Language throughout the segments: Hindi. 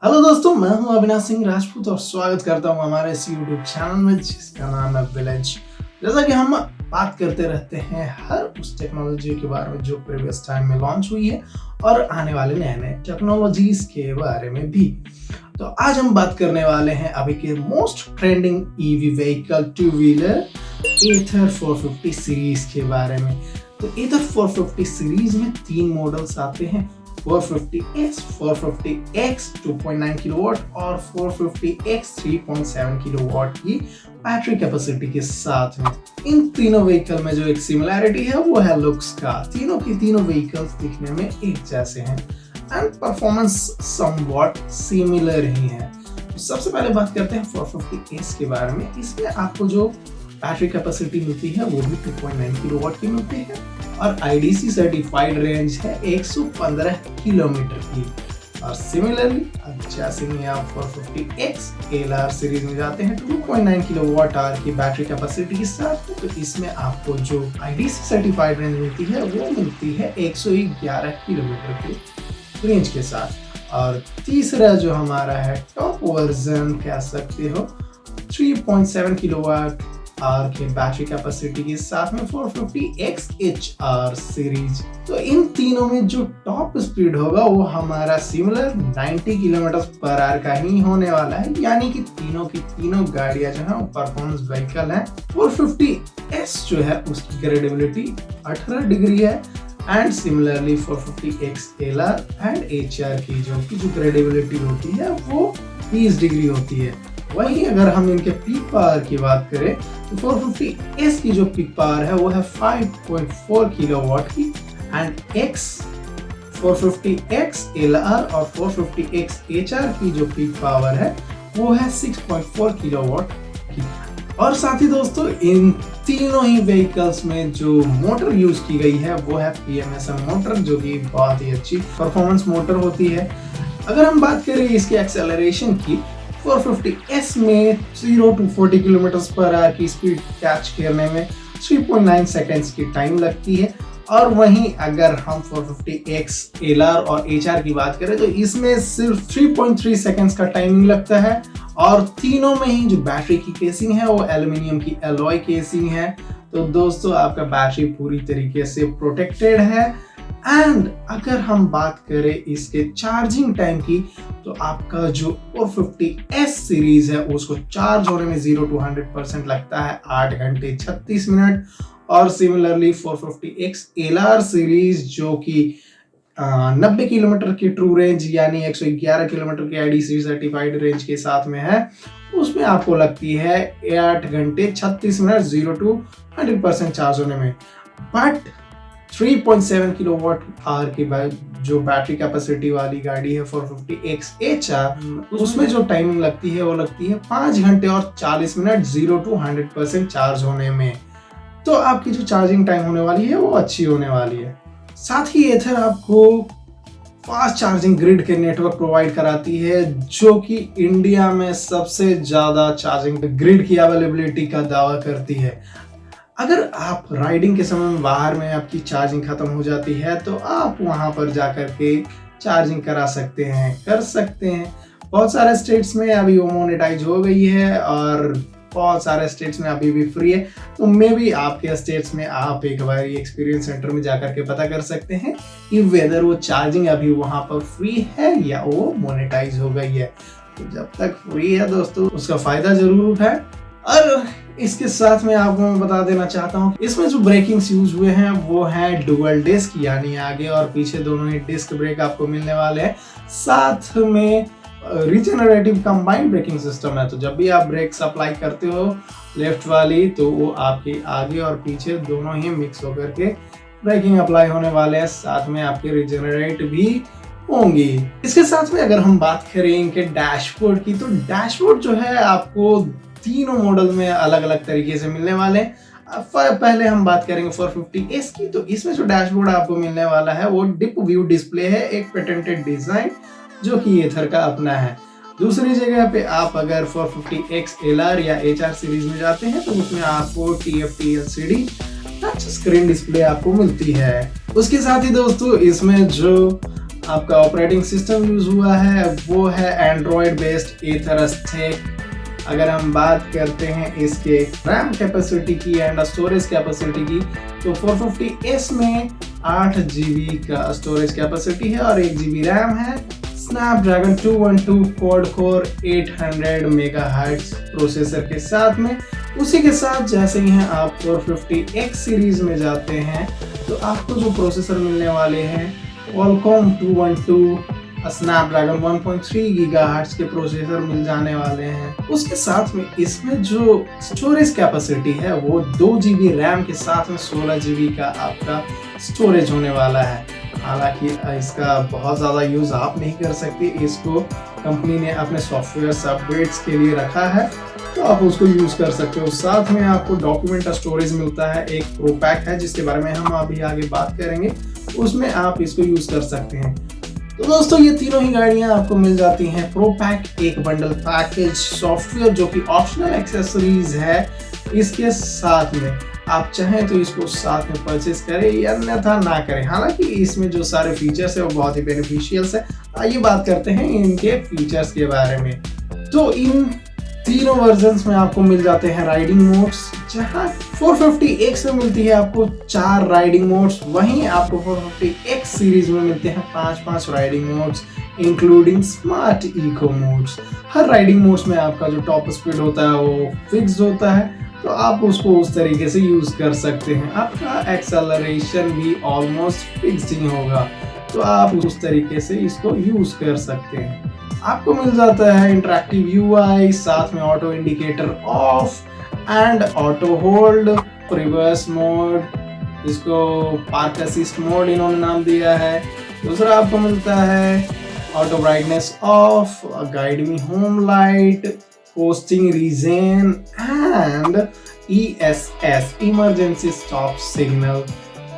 हेलो दोस्तों, मैं हूं अविनाश सिंह राजपूत और स्वागत करता हूं हमारे इस यूट्यूब चैनल में जिसका नाम है विलेज। जैसा कि हम बात करते रहते हैं हर उस टेक्नोलॉजी के बारे में जो प्रीवियस टाइम में लॉन्च हुई है और आने वाले नए नए टेक्नोलॉजीज के बारे में भी। तो आज हम बात करने वाले हैं अभी के most trending EV vehicle two wheeler Ather 450 series के बारे में। तो एथर 450 सीरीज में 3 मॉडल्स आते हैं, 450S, 450X 2.9 किलोवाट और 450X 3.7 किलोवाट की बैटरी कैपेसिटी के साथ में। इन तीनों व्हीकल में जो एक सिमिलैरिटी है वो है लुक्स का। तीनों की तीनों व्हीकल्स दिखने में एक जैसे हैं एंड परफॉर्मेंस समवॉट सिमिलर ही है। तो सबसे पहले बात करते हैं 450S के बारे में। इसमें आपको जो बैटरी कैपेसिटी मिलती है वो भी 2.9 किलोवाट की मिलती है और IDC सर्टिफाइड रेंज है 115 किलोमीटर की। और सिमिलरली जैसे ही आप 450X LR सीरीज में जाते हैं 2.9 किलोवाट आवर की बैटरी कैपेसिटी के साथ, तो इसमें आपको जो IDC सर्टिफाइड रेंज मिलती है वो मिलती है 111 किलोमीटर की रेंज के साथ। और तीसरा जो हमारा है टॉप वर्जन कह सकते हो 3.7 किलोवाट आवर के बैटरी कैपेसिटी के साथ में 450X HR सीरीज। तो इन तीनों में जो टॉप स्पीड होगा वो हमारा सिमिलर 90 किलोमीटर पर आवर का ही होने वाला है, यानी कि तीनों की तीनों गाड़ियां जो है परफॉर्मेंस व्हीकल है। 450S जो है उसकी ग्रेडेबिलिटी 18 डिग्री है and similarly 450X LR and HR की जो ग्रेडेबिलिटी होती है वो 30 डिग्री होती है। वहीं अगर हम इनके पीक पावर की बात करें तो 450S की जो पीक पावर है वो है 5.4 किलोवाट की एंड 450X LR और 450X HR की जो पीक पावर है वो है 6.4 किलोवाट की। और साथ ही दोस्तों इन तीनों ही व्हीकल्स में जो मोटर यूज की गई है वो है PMSM मोटर, जो कि बहुत ही अच्छी परफॉर्मेंस मोटर होती है। अगर हम बात करें इसके एक्सेलरेशन की, 450S में 0 to 40 किलोमीटर पर आवर की स्पीड कैच करने में 3.9 सेकेंड्स की टाइम लगती है। और वहीं अगर हम 450X LR और HR की बात करें तो इसमें सिर्फ 3.3 सेकेंड्स का टाइमिंग लगता है। और तीनों में ही जो बैटरी की केसिंग है वो एल्युमिनियम की एलॉय केसिंग है। तो दोस्तों आपका बैटरी पूरी तरीके से प्रोटेक्टेड है। एंड अगर हम बात करें इसके चार्जिंग टाइम की तो आपका जो 450S सीरीज है उसको चार्ज होने में 0 to 100% लगता है 8 घंटे 36 मिनट। और सिमिलरली 450X LR सीरीज जो कि 90 किलोमीटर की ट्रू रेंज यानी 111 किलोमीटर की IDC सर्टिफाइड रेंज के साथ में है, उसमें आपको लगती है 8 घंटे 36 मिनट 0 to 100% चार्ज होने में। बट 3.7 किलोवाट आवर की जो बैटरी कैपेसिटी वाली गाड़ी है 450X HR, उसमें जो टाइमिंग लगती है वो लगती है 5 घंटे और 40 मिनट 0 to 100% चार्ज होने में। तो आपकी जो चार्जिंग टाइम होने वाली है वो अच्छी होने वाली है। साथ ही एथर आपको फास्ट चार्जिंग ग्रिड के नेटवर्क प्रोवाइड कराती है, जो कि इंडिया में सबसे ज्यादा चार्जिंग ग्रिड की अवेलेबिलिटी का दावा करती है। अगर आप राइडिंग के समय में बाहर में आपकी चार्जिंग खत्म हो जाती है तो आप वहां पर जाकर के चार्जिंग करा सकते हैं, कर सकते हैं। बहुत सारे स्टेट्स में अभी वो मोनेटाइज हो गई है और बहुत सारे स्टेट्स में अभी भी फ्री है। तो मे भी आपके स्टेट्स में आप एक बार एक्सपीरियंस सेंटर में जाकर के पता कर सकते हैं कि वेदर वो चार्जिंग अभी वहां पर फ्री है या वो मोनेटाइज हो गई है। तो जब तक फ्री है दोस्तों उसका फायदा जरूर उठाएं। और इसके साथ में आपको मैं बता देना चाहता हूँ इसमें जो ब्रेकिंग्स यूज हुए हैं वो है डुअल डिस्क, यानी आगे और पीछे दोनों ही डिस्क ब्रेक आपको मिलने वाले हैं। साथ में रिजेनरेटिव कंबाइंड ब्रेकिंग सिस्टम है, तो जब भी आप ब्रेक्स अप्लाई करते हो लेफ्ट वाली तो वो आपके आगे और पीछे दोनों ही मिक्स होकर के ब्रेकिंग अप्लाई होने वाले हैं, साथ में आपके रिजेनरेट भी होंगी। इसके साथ में अगर हम बात करें इनके डैशबोर्ड की, तो डैशबोर्ड जो है आपको तीनों मॉडल में अलग अलग तरीके से मिलने वाले हैं। पहले हम बात करेंगे 450S की, तो इसमें जो डैशबोर्ड आपको मिलने वाला है वो डिप व्यू डिस्प्ले है, एक पेटेंटेड डिजाइन जो कि एथर का अपना है। दूसरी जगह पे आप अगर 450X LR या HR सीरीज में जाते हैं तो उसमें आपको TFT LCD touch screen display आपको मिलती है। उसके साथ ही दोस्तों इसमें जो आपका ऑपरेटिंग सिस्टम यूज हुआ है वो है एंड्रॉयड बेस्ड एथर स्टैक। अगर हम बात करते हैं इसके रैम कैपेसिटी की एंड स्टोरेज कैपेसिटी की, तो 450S में 8 GB का स्टोरेज कैपेसिटी है और 1 GB रैम है। Snapdragon 212 quad core 800 megahertz processor के साथ में। उसी के साथ जैसे ही आप 450X सीरीज में जाते हैं तो आपको जो प्रोसेसर मिलने वाले हैं Qualcomm 212 स्नैपड्रैगन 1.3 गीगाहर्ट्ज के प्रोसेसर मिल जाने वाले हैं। उसके साथ में इसमें जो स्टोरेज कैपेसिटी है वो 2 GB रैम के साथ में 16 GB का आपका स्टोरेज होने वाला है। हालांकि इसका बहुत ज़्यादा यूज़ आप नहीं कर सकते, इसको कंपनी ने अपने सॉफ्टवेयर अपडेट्स के लिए रखा है तो आप उसको यूज़ कर सकते हो। साथ में आपको डॉक्यूमेंट स्टोरेज मिलता है, एक प्रो पैक है जिसके बारे में हम अभी आगे बात करेंगे, उसमें आप इसको यूज़ कर सकते हैं। तो दोस्तों ये तीनों ही गाड़ियां आपको मिल जाती हैं प्रो पैक, एक बंडल पैकेज सॉफ्टवेयर जो कि ऑप्शनल एक्सेसरीज है इसके साथ में। आप चाहें तो इसको साथ में परचेज करें या अन्यथा ना करें। हालांकि इसमें जो सारे फीचर्स है वो बहुत ही बेनिफिशियल्स है। आइए बात करते हैं इनके फीचर्स के बारे में। तो इन तीनों वर्जन्स में आपको मिल जाते हैं राइडिंग मोड्स, जहां 450X में मिलती है आपको 4 राइडिंग मोड्स, वहीं आपको 450X सीरीज में मिलते हैं 5 riding modes including smart eco modes. हर राइडिंग मोड्स में आपका जो टॉप स्पीड होता है वो फिक्स्ड होता है, तो आप उसको उस तरीके से यूज कर सकते हैं। आपका एक्सेलरेशन भी ऑलमोस्ट फिक्स्ड ही होगा, तो आप उस तरीके से इसको यूज कर सकते हैं। आपको मिल जाता है इंटरैक्टिव UI, साथ में auto indicator off and auto hold, reverse mode, इसको पार्क असिस्ट मोड इन्होंने नाम दिया है। दूसरा आपको मिलता है auto brightness off, guide me home light, posting region and ESS emergency stop signal.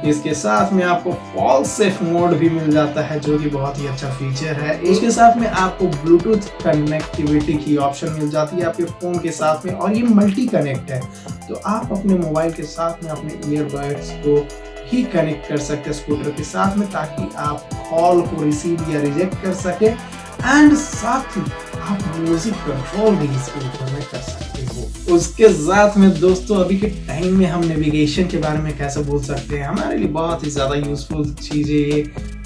इसके साथ में आपको फॉल सेफ मोड भी मिल जाता है जो कि बहुत ही अच्छा फीचर है। इसके साथ में आपको ब्लूटूथ कनेक्टिविटी की ऑप्शन मिल जाती है आपके फोन के साथ में, और ये मल्टी कनेक्ट है, तो आप अपने मोबाइल के साथ में अपने ईयरबड्स को ही कनेक्ट कर सकते हैं स्कूटर के साथ में, ताकि आप कॉल को रिसीव या रिजेक्ट कर सके। एंड साथ ही आप म्यूजिक कंट्रोल भी स्कूटर में कर सकते हो। उसके साथ में दोस्तों अभी के टाइम में हम नेविगेशन के बारे में कैसे बोल सकते हैं, हमारे लिए बहुत ही ज़्यादा यूजफुल चीज़ें ये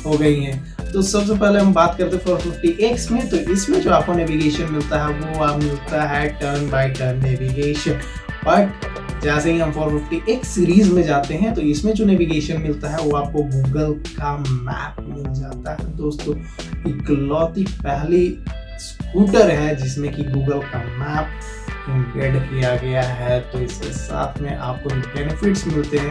हो गई हैं। तो सबसे पहले हम बात करते हैं 450X में, तो इसमें जो आपको नेविगेशन मिलता है वो आप मिलता है turn by turn navigation. But जैसे ही हम 450X सीरीज में जाते हैं तो इसमें जो नेविगेशन मिलता है वो आपको गूगल का मैप मिल जाता है। दोस्तों इकलौती पहली स्कूटर है जिसमें कि गूगल का मैप एम्बेड किया गया है, तो इसके साथ में आपको बेनिफिट्स मिलते हैं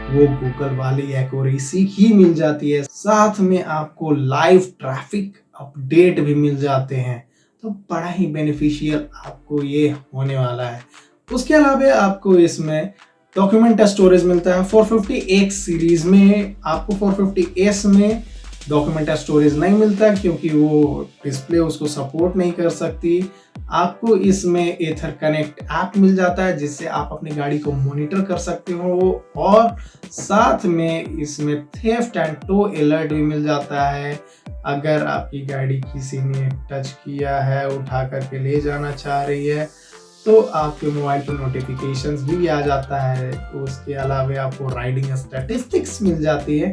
वो गूगल वाली एक्यूरेसी ही मिल जाती है। साथ में आपको लाइव ट्रैफिक अपडेट भी मिल जाते हैं, तो बड़ा ही बेनिफिशियल आपको ये होने वाला है। उसके अलावा आपको इसमें डॉक्यूमेंट स्टोरेज मिलता है। 450X सीरीज में आपको 450S में डॉक्यूमेंट स्टोरेज नहीं मिलता क्योंकि वो डिस्प्ले उसको सपोर्ट नहीं कर सकती। आपको इसमें एथर कनेक्ट ऐप मिल जाता है जिससे आप अपनी गाड़ी को मॉनिटर कर सकते हो, और साथ में इसमें थेफ्ट एंड टो अलर्ट भी मिल जाता है। अगर आपकी गाड़ी किसी ने टच किया है, उठा करके ले जाना चाह रही है, तो आपके मोबाइल पर नोटिफिकेशंस भी आ जाता है। उसके अलावा आपको राइडिंग स्टैटिस्टिक्स मिल जाती है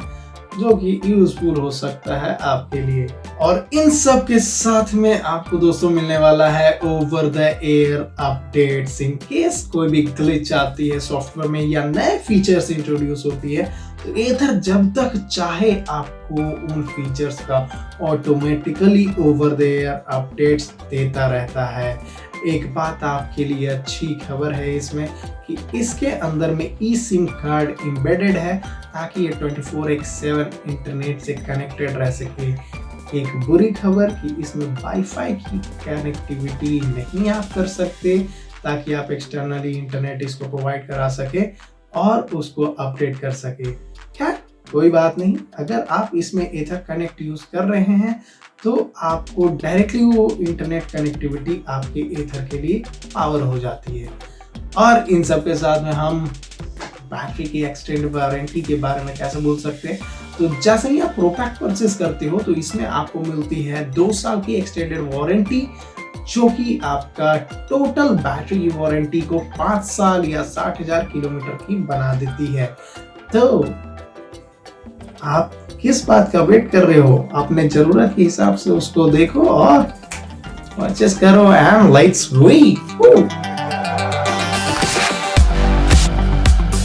जो कि यूजफुल हो सकता है आपके लिए। और इन सब के साथ में आपको दोस्तों मिलने वाला है over the air updates. In case कोई भी ग्लिच आती है सॉफ्टवेयर में या नए फीचर्स इंट्रोड्यूस होती है, तो एथर जब तक चाहे आपको उन फीचर्स का automatically over the air updates देता रहता है। एक बात आपके लिए अच्छी खबर है इसमें कि इसके अंदर में ई सिम कार्ड एम्बेडेड है, ताकि ये 24/7 इंटरनेट से कनेक्टेड रह सके। एक बुरी खबर कि इसमें वाईफाई की कनेक्टिविटी नहीं आप कर सकते, ताकि आप एक्सटर्नली इंटरनेट इसको प्रोवाइड करा सके और उसको अपडेट कर सके। खैर कोई बात नहीं, अगर आप इसमें एथर कनेक्ट यूज कर रहे हैं तो आपको डायरेक्टली वो इंटरनेट कनेक्टिविटी आपके एथर के लिए पावर हो जाती है। और इन सब के साथ में हम बैटरी की एक्सटेंडेड वारंटी के बारे में कैसे बोल सकते हैं। तो जैसे ही आप प्रो पैक परचेस करते हो तो इसमें आपको मिलती है 2 साल की एक्सटेंडेड वारंटी, जो कि आपका टोटल बैटरी की वारंटी को 5 साल या 60,000 किलोमीटर की बना देती है। तो आप किस बात का वेट कर रहे हो? अपने जरूरत के हिसाब से उसको देखो और परचेस करो एंड लेट्स वी।